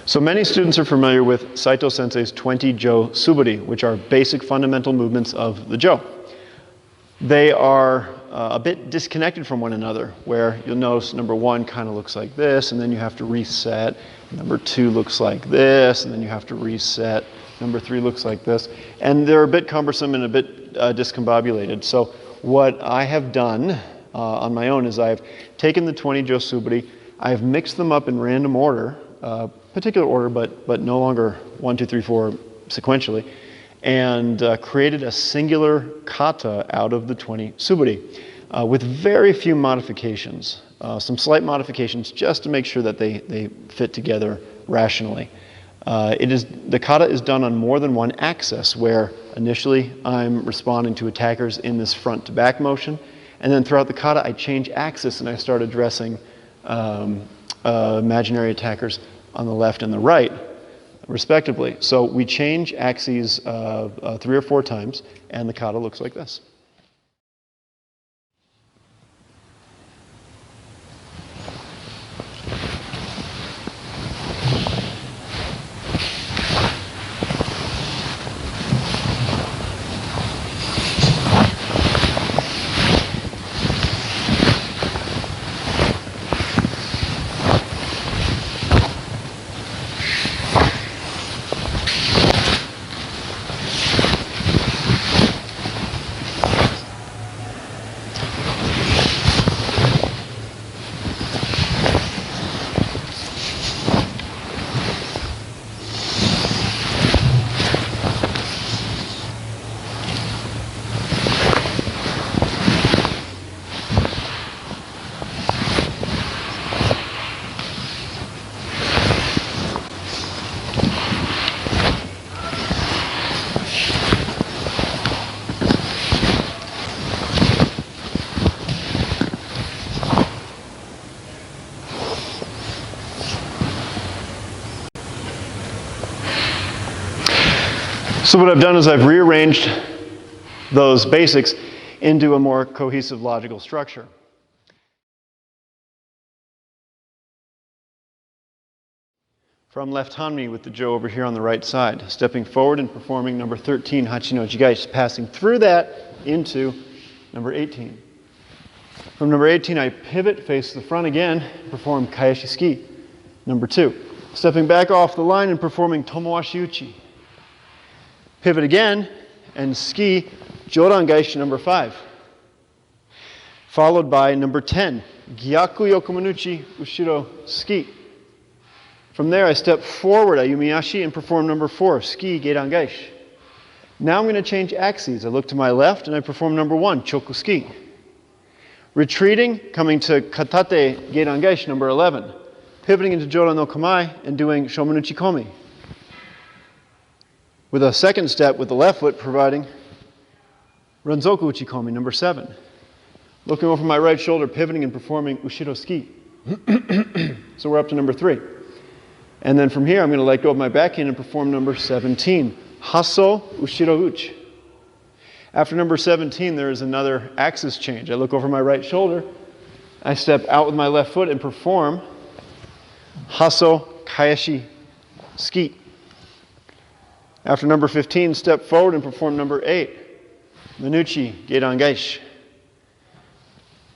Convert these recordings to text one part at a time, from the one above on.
So many students are familiar with Saito Sensei's 20 JO Suburi, which are basic fundamental movements of the JO. They are a bit disconnected from one another, where you'll notice number 1 kind of looks like this, and then you have to reset. Number 2 looks like this, and then you have to reset. Number 3 looks like this. And they're a bit cumbersome and a bit discombobulated. So what I have done on my own is I've taken the 20 JO Suburi, I've mixed them up in random order, particular order, but no longer 1, 2, 3, 4 sequentially, and created a singular kata out of the 20 suburi with very few modifications, some slight modifications just to make sure that they fit together rationally. The kata is done on more than one axis, where initially I'm responding to attackers in this front to back motion, and then throughout the kata I change axis and I start addressing imaginary attackers on the left and the right, respectively. So we change axes 3 or 4 times, and the kata looks like this. So what I've done is I've rearranged those basics into a more cohesive logical structure. From left hanmi with the JO over here on the right side, stepping forward and performing number 13, Hachi no Jigai, passing through that into number 18. From number 18, I pivot, face the front again, perform Kaeshi Ski, number 2. Stepping back off the line and performing Tomoashi Uchi. Pivot again and ski Jodan Gaishi number 5. Followed by number 10, Gyaku Yokomanuchi Ushiro Ski. From there I step forward, Ayumiashi, and perform number 4, Ski Geidan Gaishi. Now I'm going to change axes. I look to my left and I perform number 1, Choku Ski. Retreating, coming to Katate Geidan Gaishi number 11. Pivoting into Jodan no Kamae and doing Shomanuchi Komi. With a second step with the left foot providing Ranzoku Uchikomi, number 7. Looking over my right shoulder, pivoting and performing Ushiro Ski. So we're up to number 3. And then from here, I'm going to let go of my backhand and perform number 17, Hasso Ushiro Uchi. After number 17, there is another axis change. I look over my right shoulder, I step out with my left foot and perform Hasso Kaeshi Ski. After number 15, step forward and perform number 8, Minuchi Geidan Gaishi.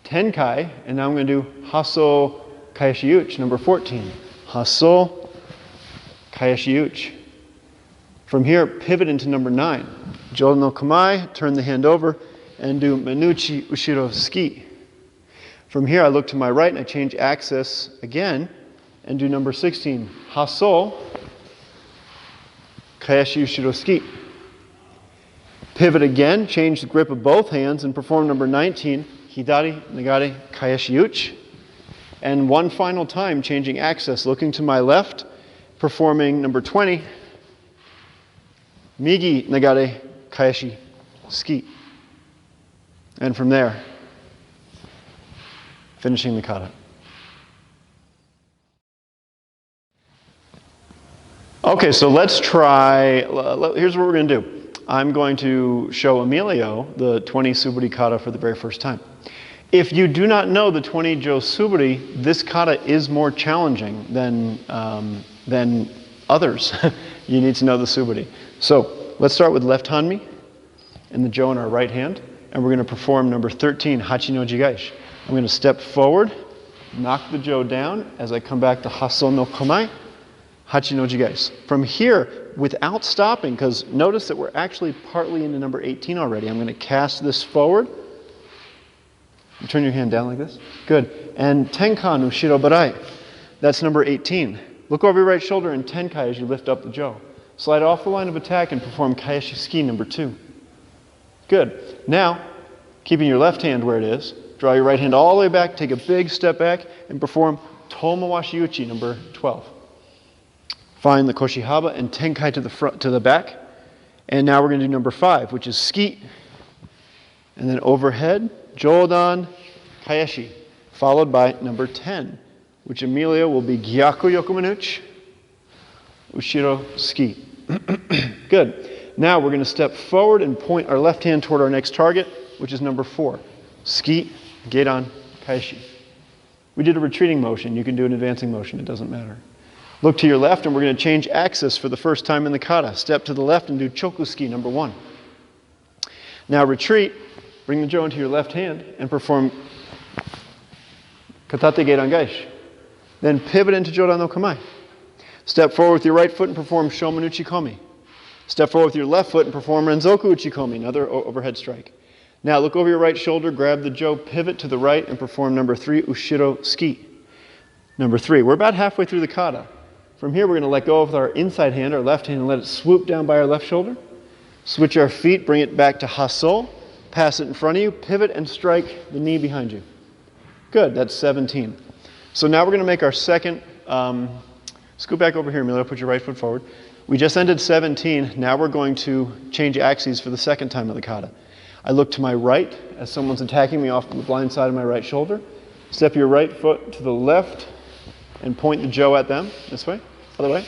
Tenkai, and now I'm going to do Hasso Kaeshi Uchi, number 14. Hasso Kaeshi Uchi. From here, pivot into number 9. Jodan no Kamae, turn the hand over, and do Minuchi Ushiro Ski. From here, I look to my right and I change axis again, and do number 16, Hasso Kaeshi Ushiro Ski. Pivot again, change the grip of both hands, and perform number 19, Hidari Nagare Kaeshi Uchi. And one final time, changing axis, looking to my left, performing number 20, Migi Nagare Kaeshi Ski. And from there, finishing the kata. Okay, so let's try, here's what we're going to do. I'm going to show Emilio the 20 Suburi kata for the very first time. If you do not know the 20 JO Suburi, this kata is more challenging than than others. You need to know the suburi. So let's start with left hanmi and the jo in our right hand, and we're going to perform number 13, hachi no jigaishi. I'm going to step forward, knock the jo down as I come back to hasso no komai, hachi no jigaishi. From here, without stopping, because notice that we're actually partly into number 18 already, I'm going to cast this forward. Turn your hand down like this. Good. And tenkan ushiro barai. That's number 18. Look over your right shoulder and tenkai as you lift up the jo. Slide off the line of attack and perform kaeshi ski number 2. Good. Now, keeping your left hand where it is, draw your right hand all the way back, take a big step back, and perform tomowashi uchi number 12. Find the koshi haba and tenkai to the front, to the back. And now we're going to do number 5, which is ski. And then overhead, jodan kaeshi, followed by number 10, which Amelia will be gyaku yokomanuchi, ushiro ski. Good. Now we're going to step forward and point our left hand toward our next target, which is number 4, ski, gedan kaeshi. We did a retreating motion. You can do an advancing motion. It doesn't matter. Look to your left, and we're going to change axis for the first time in the kata. Step to the left and do choku ski number 1. Now retreat. Bring the jo into your left hand and perform katate gedan gaishi. Then pivot into jodan no kamai. Step forward with your right foot and perform shomen uchikomi. Step forward with your left foot and perform renzoku uchikomi, another overhead strike. Now look over your right shoulder, grab the jo, pivot to the right, and perform number 3, ushiro ski. Number 3. We're about halfway through the kata. From here, we're going to let go of our inside hand, our left hand, and let it swoop down by our left shoulder. Switch our feet, bring it back to hasso. Pass it in front of you, pivot, and strike the knee behind you. Good, that's 17. So now we're going to make our second, scoot back over here, Emilio, put your right foot forward. We just ended 17, now we're going to change axes for the second time of the kata. I look to my right as someone's attacking me off the blind side of my right shoulder. Step your right foot to the left and point the jo at them, this way, other way.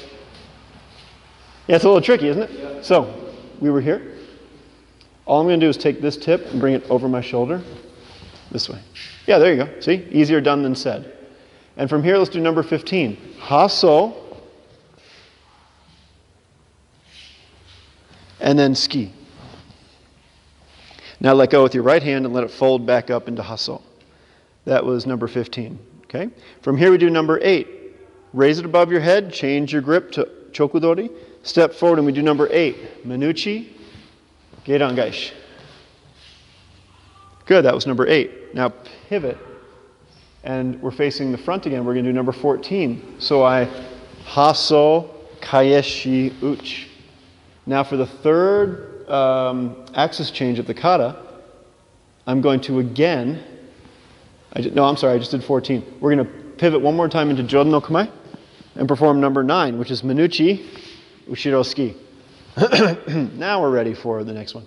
Yeah, it's a little tricky, isn't it? Yeah. So, we were here. All I'm going to do is take this tip and bring it over my shoulder, this way. Yeah, there you go. See? Easier done than said. And from here, let's do number 15. Hasso. And then ski. Now let go with your right hand and let it fold back up into hasso. That was number 15. Okay? From here, we do number 8. Raise it above your head, change your grip to chokudori. Step forward and we do number 8. Manuchi. Gedan gaishi. Good, that was number 8. Now pivot, and we're facing the front again. We're going to do number 14. So I hasso kaeshi uchi. Now for the third axis change of the kata, I'm going to again, I just did 14. We're going to pivot one more time into jodan no kamai and perform number 9, which is manuchi ushiro ski. Now we're ready for the next one.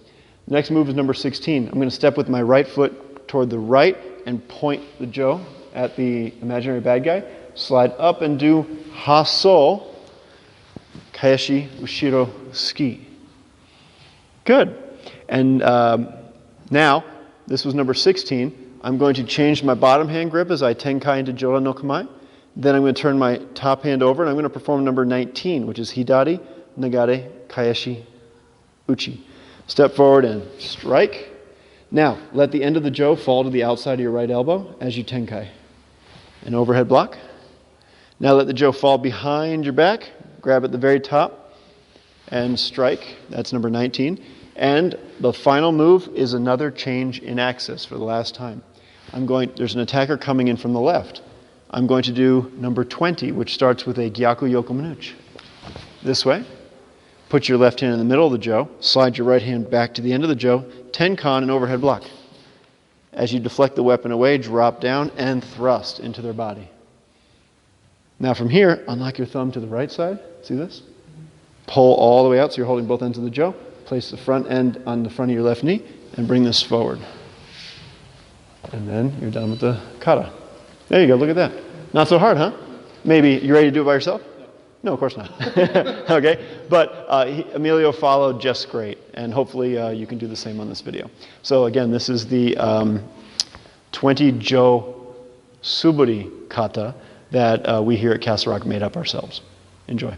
The next move is number 16. I'm going to step with my right foot toward the right and point the jo at the imaginary bad guy. Slide up and do hasso kaeshi ushiro ski. Good. And now, this was number 16. I'm going to change my bottom hand grip as I tenkai into jodan no kamai. Then I'm going to turn my top hand over and I'm going to perform number 19, which is hidari nagare kaeshi uchi. Step forward and strike. Now, let the end of the jo fall to the outside of your right elbow as you tenkai. An overhead block. Now let the jo fall behind your back. Grab at the very top and strike. That's number 19. And the final move is another change in axis for the last time. There's an attacker coming in from the left. I'm going to do number 20, which starts with a gyaku yokomanuchi. This way. Put your left hand in the middle of the jo, slide your right hand back to the end of the jo, tenkan and overhead block. As you deflect the weapon away, drop down and thrust into their body. Now from here, unlock your thumb to the right side. See this? Pull all the way out so you're holding both ends of the jo. Place the front end on the front of your left knee and bring this forward. And then you're done with the kata. There you go, look at that. Not so hard, huh? Maybe you ready to do it by yourself? No, of course not. Okay, but Emilio followed just great, and hopefully you can do the same on this video. So again, this is the 20 JO SUBURI KATA that we here at Castle Rock made up ourselves. Enjoy.